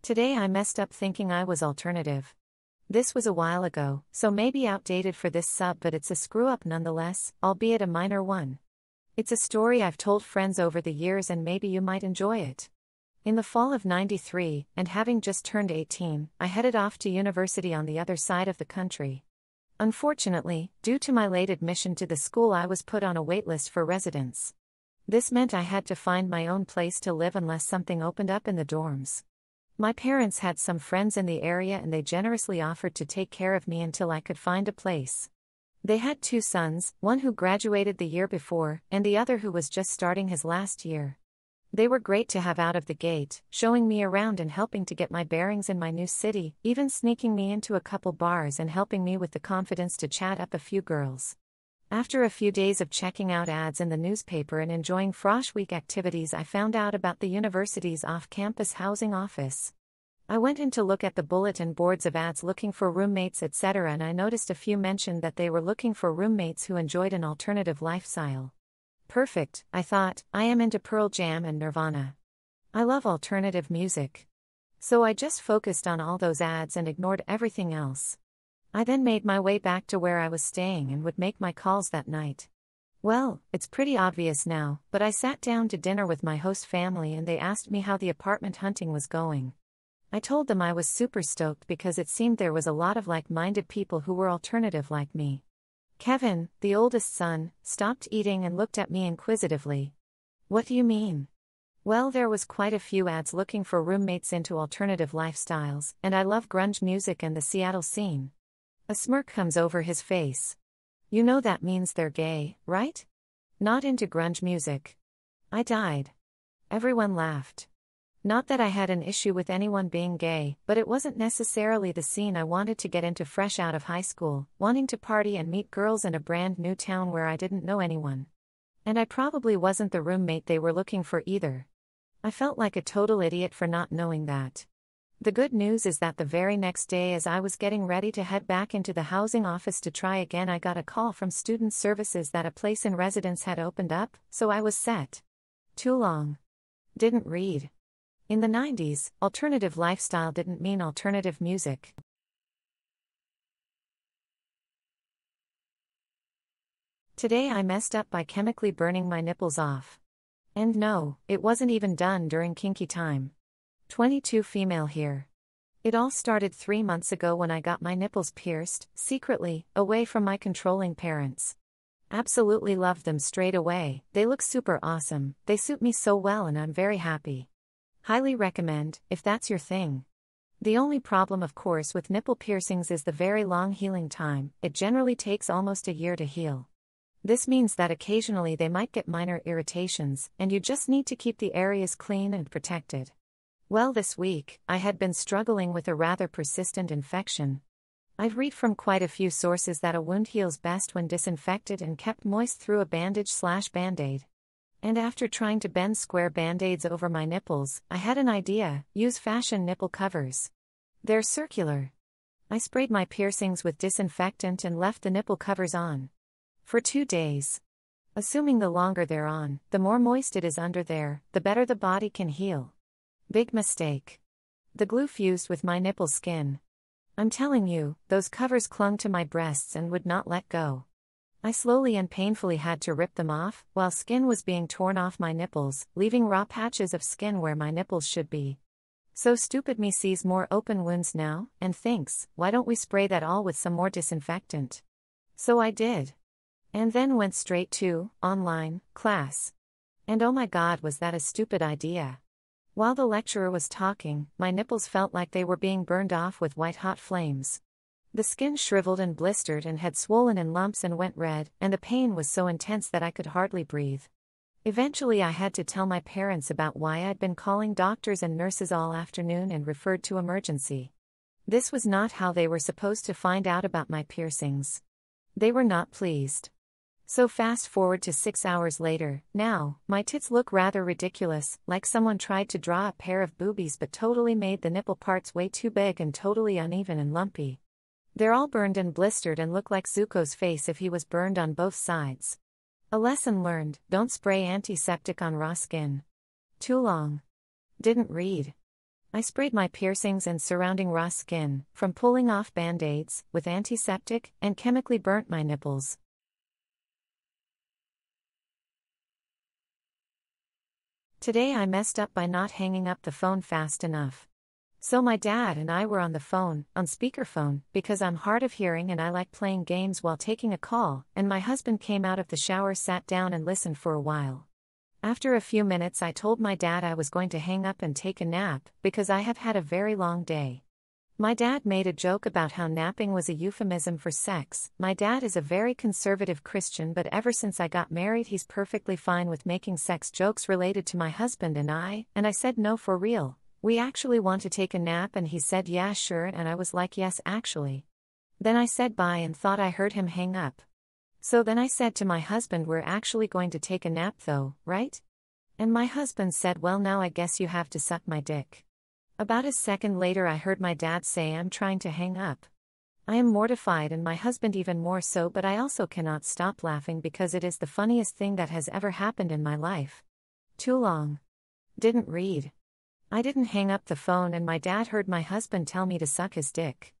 Today I messed up thinking I was alternative. This was a while ago, so maybe outdated for this sub, but it's a screw-up nonetheless, albeit a minor one. It's a story I've told friends over the years and maybe you might enjoy it. In the fall of '93, and having just turned 18, I headed off to university on the other side of the country. Unfortunately, due to my late admission to the school, I was put on a waitlist for residence. This meant I had to find my own place to live unless something opened up in the dorms. My parents had some friends in the area and they generously offered to take care of me until I could find a place. They had 2 sons, one who graduated the year before, and the other who was just starting his last year. They were great to have out of the gate, showing me around and helping to get my bearings in my new city, even sneaking me into a couple bars and helping me with the confidence to chat up a few girls. After a few days of checking out ads in the newspaper and enjoying Frosh Week activities, I found out about the university's off-campus housing office. I went in to look at the bulletin boards of ads looking for roommates, etc., and I noticed a few mentioned that they were looking for roommates who enjoyed an alternative lifestyle. Perfect, I thought. I am into Pearl Jam and Nirvana. I love alternative music. So I just focused on all those ads and ignored everything else. I then made my way back to where I was staying and would make my calls that night. Well, it's pretty obvious now, but I sat down to dinner with my host family and they asked me how the apartment hunting was going. I told them I was super stoked because it seemed there was a lot of like-minded people who were alternative like me. Kevin, the oldest son, stopped eating and looked at me inquisitively. What do you mean? Well, there was quite a few ads looking for roommates into alternative lifestyles, and I love grunge music and the Seattle scene. A smirk comes over his face. You know that means they're gay, right? Not into grunge music. I died. Everyone laughed. Not that I had an issue with anyone being gay, but it wasn't necessarily the scene I wanted to get into fresh out of high school, wanting to party and meet girls in a brand new town where I didn't know anyone. And I probably wasn't the roommate they were looking for either. I felt like a total idiot for not knowing that. The good news is that the very next day, as I was getting ready to head back into the housing office to try again, I got a call from student services that a place in residence had opened up, so I was set. Too long. Didn't read. In the '90s, alternative lifestyle didn't mean alternative music. Today I messed up by chemically burning my nipples off. And no, it wasn't even done during kinky time. 22 female here. It all started 3 months ago when I got my nipples pierced, secretly, away from my controlling parents. Absolutely loved them straight away. They look super awesome, they suit me so well and I'm very happy. Highly recommend, if that's your thing. The only problem, of course, with nipple piercings is the very long healing time. It generally takes almost a year to heal. This means that occasionally they might get minor irritations, and you just need to keep the areas clean and protected. Well, this week, I had been struggling with a rather persistent infection. I've read from quite a few sources that a wound heals best when disinfected and kept moist through a bandage/band-aid. And after trying to bend square band-aids over my nipples, I had an idea: use fashion nipple covers. They're circular. I sprayed my piercings with disinfectant and left the nipple covers on. For 2 days. Assuming the longer they're on, the more moist it is under there, the better the body can heal. Big mistake. The glue fused with my nipple skin. I'm telling you, those covers clung to my breasts and would not let go. I slowly and painfully had to rip them off, while skin was being torn off my nipples, leaving raw patches of skin where my nipples should be. So stupid me sees more open wounds now, and thinks, why don't we spray that all with some more disinfectant? So I did. And then went straight to online class. And oh my God, was that a stupid idea. While the lecturer was talking, my nipples felt like they were being burned off with white-hot flames. The skin shriveled and blistered and had swollen in lumps and went red, and the pain was so intense that I could hardly breathe. Eventually I had to tell my parents about why I'd been calling doctors and nurses all afternoon and referred to emergency. This was not how they were supposed to find out about my piercings. They were not pleased. So fast forward to 6 hours later. Now, my tits look rather ridiculous, like someone tried to draw a pair of boobies but totally made the nipple parts way too big and totally uneven and lumpy. They're all burned and blistered and look like Zuko's face if he was burned on both sides. A lesson learned: don't spray antiseptic on raw skin. Too long. Didn't read. I sprayed my piercings and surrounding raw skin, from pulling off band-aids, with antiseptic, and chemically burnt my nipples. Today I messed up by not hanging up the phone fast enough. So my dad and I were on the phone, on speakerphone, because I'm hard of hearing and I like playing games while taking a call, and my husband came out of the shower, sat down and listened for a while. After a few minutes I told my dad I was going to hang up and take a nap, because I have had a very long day. My dad made a joke about how napping was a euphemism for sex. My dad is a very conservative Christian, but ever since I got married he's perfectly fine with making sex jokes related to my husband and I said no, for real. We actually want to take a nap, and he said yeah sure, and I was like yes actually. Then I said bye and thought I heard him hang up. So then I said to my husband, we're actually going to take a nap though, right? And my husband said, well now I guess you have to suck my dick. About a second later I heard my dad say, I'm trying to hang up. I am mortified and my husband even more so, but I also cannot stop laughing because it is the funniest thing that has ever happened in my life. Too long. Didn't read. I didn't hang up the phone and my dad heard my husband tell me to suck his dick.